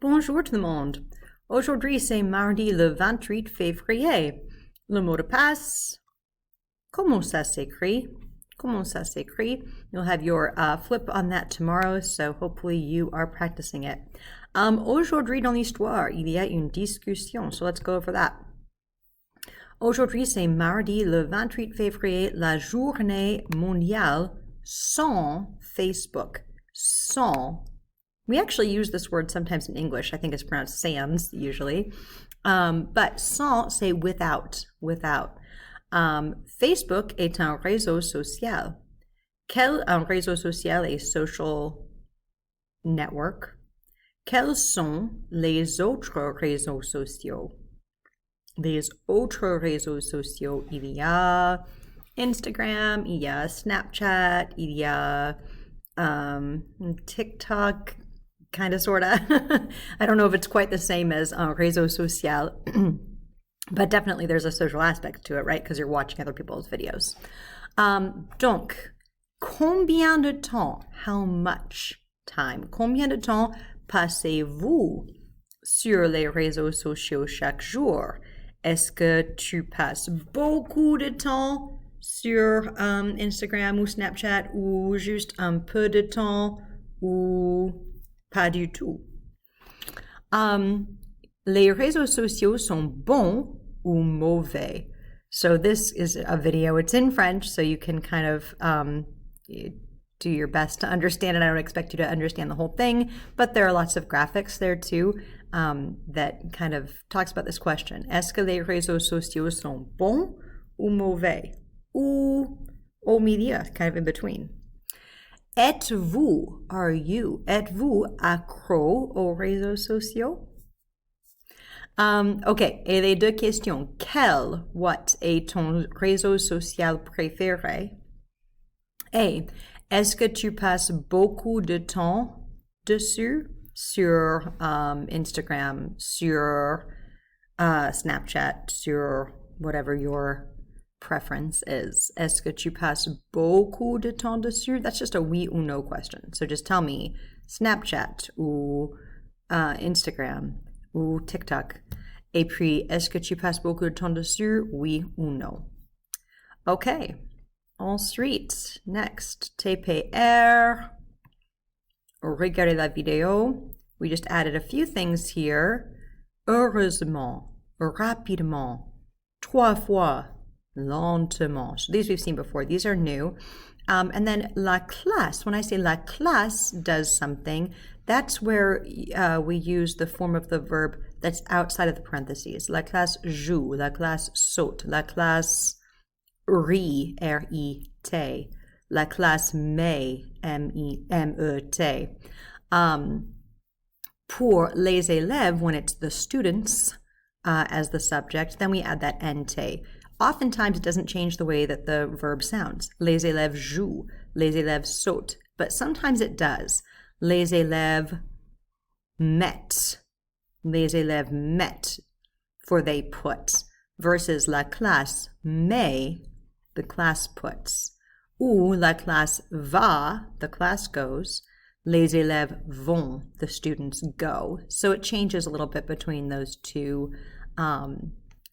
Bonjour tout le monde. Aujourd'hui, c'est mardi le 28 février. Le mot de passe, comment ça s'écrit? Comment ça s'écrit? You'll have your flip on that tomorrow, so hopefully you are practicing it. Aujourd'hui dans l'histoire, il y a une discussion, so let's go over that. Aujourd'hui, c'est mardi le 28 février, la journée mondiale sans Facebook. Sans. We actually use this word sometimes in English. I think it's pronounced sans usually. But sans, say without. Facebook est un réseau social. Quel un réseau social est social network? Quels sont les autres réseaux sociaux? Les autres réseaux sociaux, il y a Instagram, il y a Snapchat, il y a TikTok, kind of, sort of. I don't know if it's quite the same as réseau social, but definitely there's a social aspect to it, right? Because you're watching other people's videos. Donc, combien de temps? How much time? Combien de temps passez-vous sur les réseaux sociaux chaque jour? Est-ce que tu passes beaucoup de temps sur Instagram ou Snapchat ou juste un peu de temps ou pas du tout? Les réseaux sociaux sont bons ou mauvais? So this is a video. It's in French, so you can kind of do your best to understand it. I don't expect you to understand the whole thing, but there are lots of graphics there too that kind of talks about this question. Est-ce que les réseaux sociaux sont bons ou mauvais? Ou au milieu, kind of in between. Êtes-vous, êtes-vous accro aux réseaux sociaux? OK, et les deux questions. Quel, what est ton réseau social préféré? Et est-ce que tu passes beaucoup de temps dessus? Sur Instagram, sur Snapchat, sur whatever your preference is. Est-ce que tu passes beaucoup de temps dessus? That's just a oui ou no question. So just tell me Snapchat ou Instagram ou TikTok. Et puis, est-ce que tu passes beaucoup de temps dessus? Oui ou no. Okay. Ensuite, next, TPR. Regardez la vidéo. We just added a few things here. Heureusement, rapidement, trois fois, lentement. So these we've seen before. These are new. And then la classe. When I say la classe does something, that's where we use the form of the verb that's outside of the parentheses. La classe joue, la classe saute, la classe rit, R-I-T. La classe met, M-E-T. Pour les élèves, when it's the students as the subject, then we add that nt. Oftentimes, it doesn't change the way that the verb sounds. Les élèves jouent, les élèves sautent, but sometimes it does. Les élèves mettent, for they put, versus la classe met, the class puts. Ou la classe va, the class goes. Les élèves vont, the students go. So it changes a little bit between those two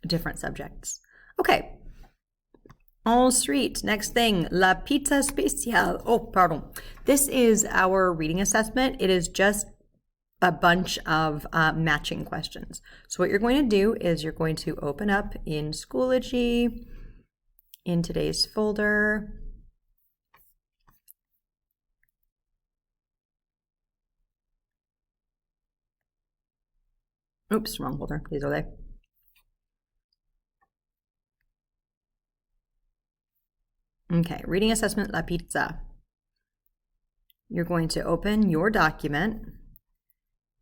different subjects. Okay. Ensuite, next thing, la pizza spéciale. Oh, pardon. This is our reading assessment. It is just a bunch of matching questions. So what you're going to do is you're going to open up in Schoology, in today's folder. Oops, wrong folder. Désolé. Okay, reading assessment, la pizza. You're going to open your document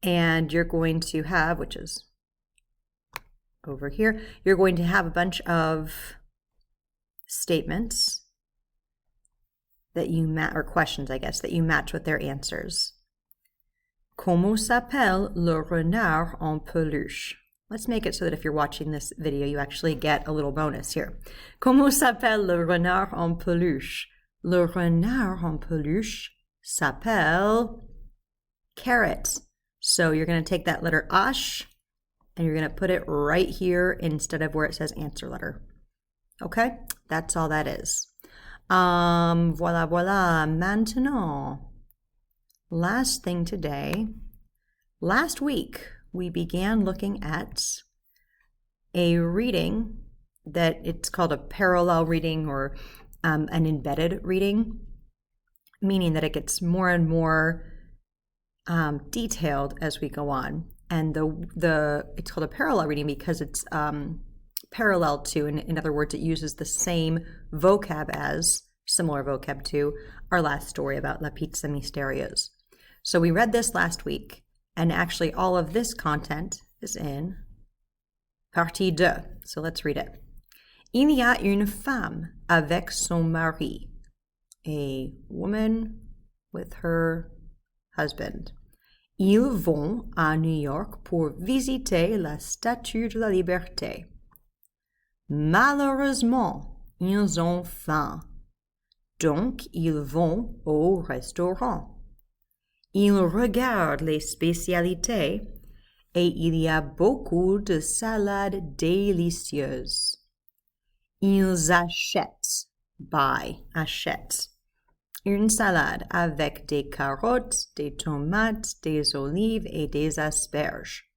and you're going to have, which is over here, you're going to have a bunch of statements that you match, or questions, I guess, that you match with their answers. Comment s'appelle le renard en peluche? Let's make it so that if you're watching this video, you actually get a little bonus here. Comment s'appelle le renard en peluche? Le renard en peluche s'appelle Carrot. So you're going to take that letter H and you're going to put it right here instead of where it says answer letter. Okay? That's all that is. Voilà, voilà. Maintenant, last thing today. Last week, we began looking at a reading that it's called a parallel reading or an embedded reading, meaning that it gets more and more detailed as we go on. And it's called a parallel reading because it's parallel to, in other words, it uses the same vocab as, similar vocab to, our last story about La Pizza Mysterios. So we read this last week, and actually all of this content is in partie 2. So let's read it. Il y a une femme avec son mari. A woman with her husband. Ils vont à New York pour visiter la Statue de la Liberté. Malheureusement, ils ont faim. Donc, ils vont au restaurant. Ils regardent les spécialités et il y a beaucoup de salades délicieuses. Ils achètent une salade avec des carottes, des tomates, des olives et des asperges.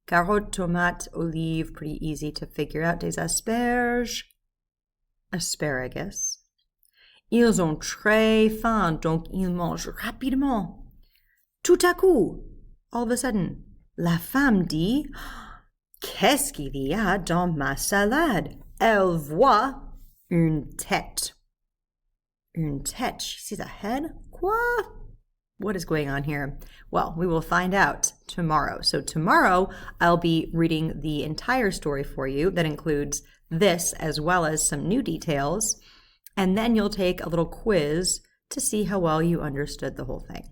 Carottes, tomates, olives, pretty easy to figure out. Des asperges, asparagus. Ils ont très faim, donc ils mangent rapidement. Tout à coup, all of a sudden, la femme dit, qu'est-ce qu'il y a dans ma salade? Elle voit une tête. Une tête. She sees a head? Quoi? What is going on here? Well, we will find out tomorrow. So tomorrow, I'll be reading the entire story for you that includes this as well as some new details. And then you'll take a little quiz to see how well you understood the whole thing.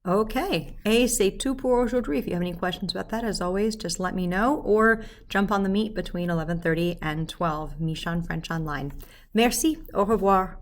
Okay, et c'est tout pour aujourd'hui. If you have any questions about that, as always, just let me know or jump on the meet between 11:30 and 12, Mishan French Online. Merci, au revoir.